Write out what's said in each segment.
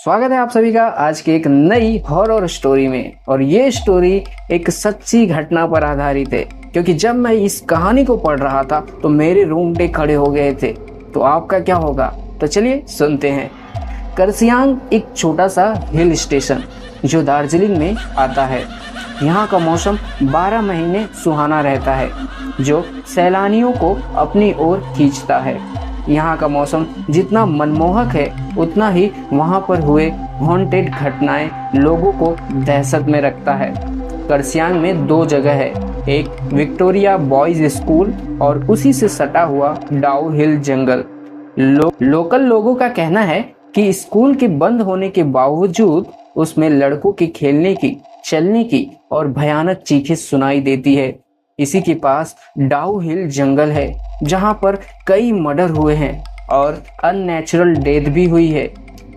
स्वागत है आप सभी का आज की एक नई हॉरर स्टोरी में। और ये स्टोरी एक सच्ची घटना पर आधारित है, क्योंकि जब मैं इस कहानी को पढ़ रहा था तो मेरे रोंगटे खड़े हो गए थे। तो आपका क्या होगा? तो चलिए सुनते हैं। करसियांग एक छोटा सा हिल स्टेशन जो दार्जिलिंग में आता है। यहाँ का मौसम 12 महीने सुहाना रहता है, जो सैलानियों को अपनी ओर खींचता है। यहाँ का मौसम जितना मनमोहक है, उतना ही वहाँ पर हुए हॉन्टेड घटनाएं लोगों को दहशत में रखता है। करसियांग में 2 जगह है, एक विक्टोरिया बॉयज स्कूल और उसी से सटा हुआ डाउ हिल जंगल। लोकल लोगों का कहना है कि स्कूल के बंद होने के बावजूद उसमें लड़कों के खेलने की, चलने की और भयानक चीखें सुनाई देती है। इसी के पास डाउ हिल जंगल है, जहां पर कई मर्डर हुए हैं और अननेचुरल डेथ भी हुई है,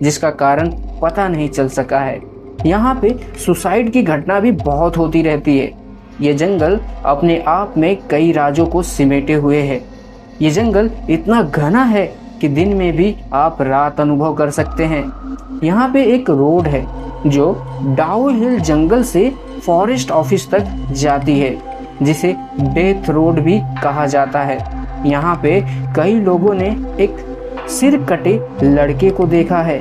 जिसका कारण पता नहीं चल सका है। यहाँ पे सुसाइड की घटना भी बहुत होती रहती है। ये जंगल अपने आप में कई राजों को सिमेटे हुए है। ये जंगल इतना घना है कि दिन में भी आप रात अनुभव कर सकते हैं। यहाँ पे एक रोड है जो डाउ हिल जंगल से फॉरेस्ट ऑफिस तक जाती है, जिसे डेथ रोड भी कहा जाता है। यहाँ पे कई लोगों ने एक सिर कटे लड़के को देखा है।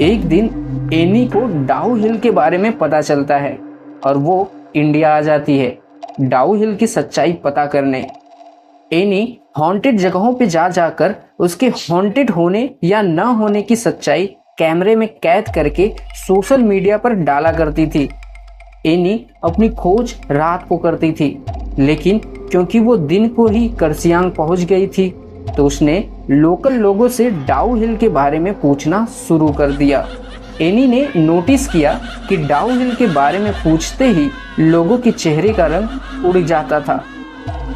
एक दिन एनी को डाउ हिल के बारे में पता चलता है और वो इंडिया आ जाती है डाउ हिल की सच्चाई पता करने। एनी हॉन्टेड जगहों पे जा जाकर उसके हॉन्टेड होने या न होने की सच्चाई कैमरे में कैद करके सोशल मीडिया पर डाला करती थी। एनी अपनी खोज रात को करती थी, लेकिन क्योंकि वो दिन को ही करसियांग पहुंच गई थी, तो उसने लोकल लोगों से डाउ हिल के बारे में पूछना शुरू कर दिया। एनी ने नोटिस किया कि डाउ हिल के बारे में पूछते ही लोगों के चेहरे का रंग उड़ जाता था।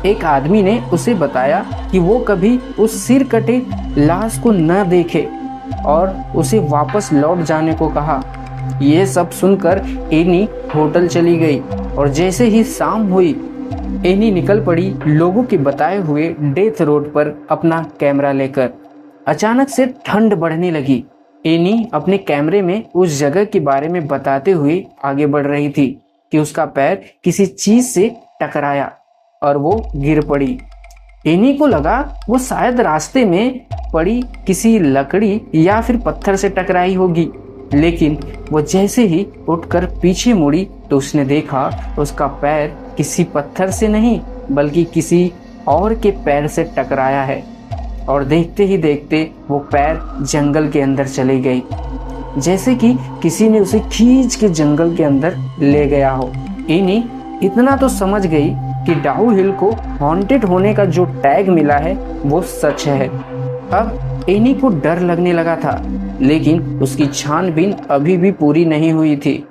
एक आदमी ने उसे बताया कि वो कभी उस सिर कटे लाश को न देखे और उसे वापस लौट जाने को कहा। यह सब सुनकर एनी होटल चली गई और जैसे ही शाम हुई, एनी निकल पड़ी लोगों के बताए हुए डेथ रोड पर अपना कैमरा लेकर। अचानक से ठंड बढ़ने लगी। एनी अपने कैमरे में उस जगह के बारे में बताते हुए आगे बढ़ रही थी कि उसका पैर किसी चीज से टकराया और वो गिर पड़ी। एनी को लगा वो शायद रास्ते में पड़ी किसी लकड़ी या फिर पत्थर से टकराई होगी, लेकिन वो जैसे ही उठकर पीछे मुड़ी तो उसने देखा उसका पैर किसी पत्थर से नहीं बल्कि किसी और के पैर से टकराया है। और देखते ही देखते वो पैर जंगल के अंदर चली गई, जैसे कि किसी ने उसे खींच के जंगल के अंदर ले गया हो। एनी इतना तो समझ गई कि डाउ हिल को हॉन्टेड होने का जो टैग मिला है वो सच है। अब एनी को डर लगने लगा था, लेकिन उसकी छानबीन अभी भी पूरी नहीं हुई थी।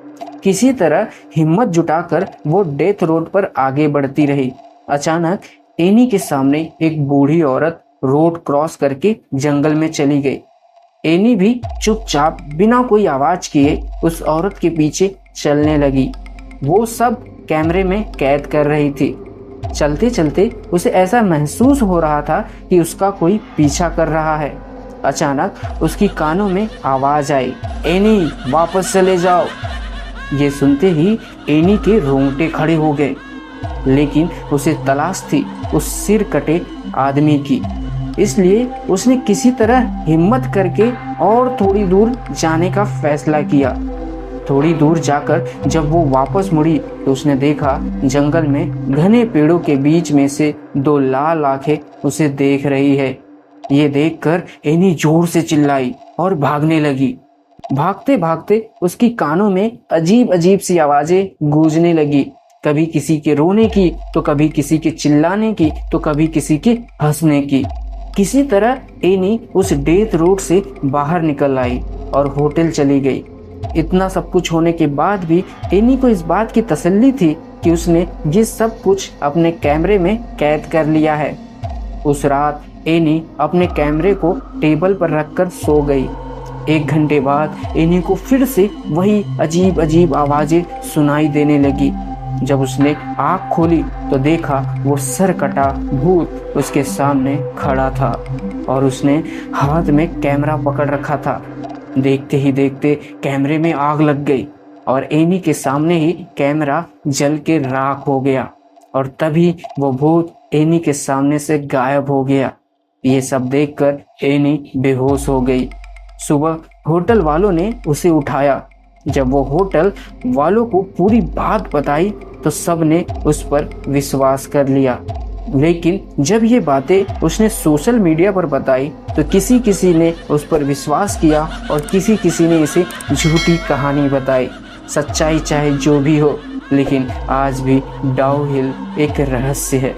किसी तरह हिम्मत जुटाकर वो डेथ रोड पर आगे बढ़ती रही। अचानक एनी के सामने एक बूढ़ी औरत रोड क्रॉस करके जंगल में चली गई। एनी भी चुपचाप बिना कोई आवाज किए उस औरत के पीछे चलने लगी। वो सब कैमरे में कैद कर रही थी। चलते चलते उसे ऐसा महसूस हो रहा था कि उसका कोई पीछा कर रहा है। अचानक उसकी कानों में आवाज आई, एनी वापस चले जाओ। ये सुनते ही एनी के रोंगटे खड़े हो गए, लेकिन उसे तलाश थी उस सिर कटे आदमी की। इसलिए उसने किसी तरह हिम्मत करके और थोड़ी दूर जाने का फैसला किया। थोड़ी दूर जाकर जब वो वापस मुड़ी तो उसने देखा जंगल में घने पेड़ों के बीच में से 2 लाल आंखें उसे देख रही है। ये देखकर एनी जोर से चिल्लाई और भागने लगी। भागते भागते उसकी कानों में अजीब अजीब सी आवाजें गूंजने लगी, कभी किसी के रोने की, तो कभी किसी के चिल्लाने की, तो कभी किसी के हंसने की। किसी तरह एनी उस डेथ रोड से बाहर निकल आई और होटल चली गई। इतना सब कुछ होने के बाद भी एनी को इस बात की तसल्ली थी कि उसने ये सब कुछ अपने कैमरे में कैद कर लिया है। उस रात एनी अपने कैमरे को टेबल पर रखकर सो गई। 1 घंटे बाद एनी को फिर से वही अजीब अजीब आवाजें सुनाई देने लगी। जब उसने आँख खोली तो देखा वो सर कटा भूत उसके सामने खड़ा था और उसने हाथ में कैमरा पकड़ रखा था। देखते ही देखते कैमरे में आग लग गई और एनी के सामने ही कैमरा जल के राख हो गया और तभी वो भूत एनी के सामने से गायब हो गया। ये सब देखकर एनी बेहोश हो गई। सुबह होटल वालों ने उसे उठाया। जब वो होटल वालों को पूरी बात बताई तो सब ने उस पर विश्वास कर लिया। लेकिन जब ये बातें उसने सोशल मीडिया पर बताई तो किसी किसी ने उस पर विश्वास किया और किसी किसी ने इसे झूठी कहानी बताई। सच्चाई चाहे जो भी हो, लेकिन आज भी डाउहिल एक रहस्य है।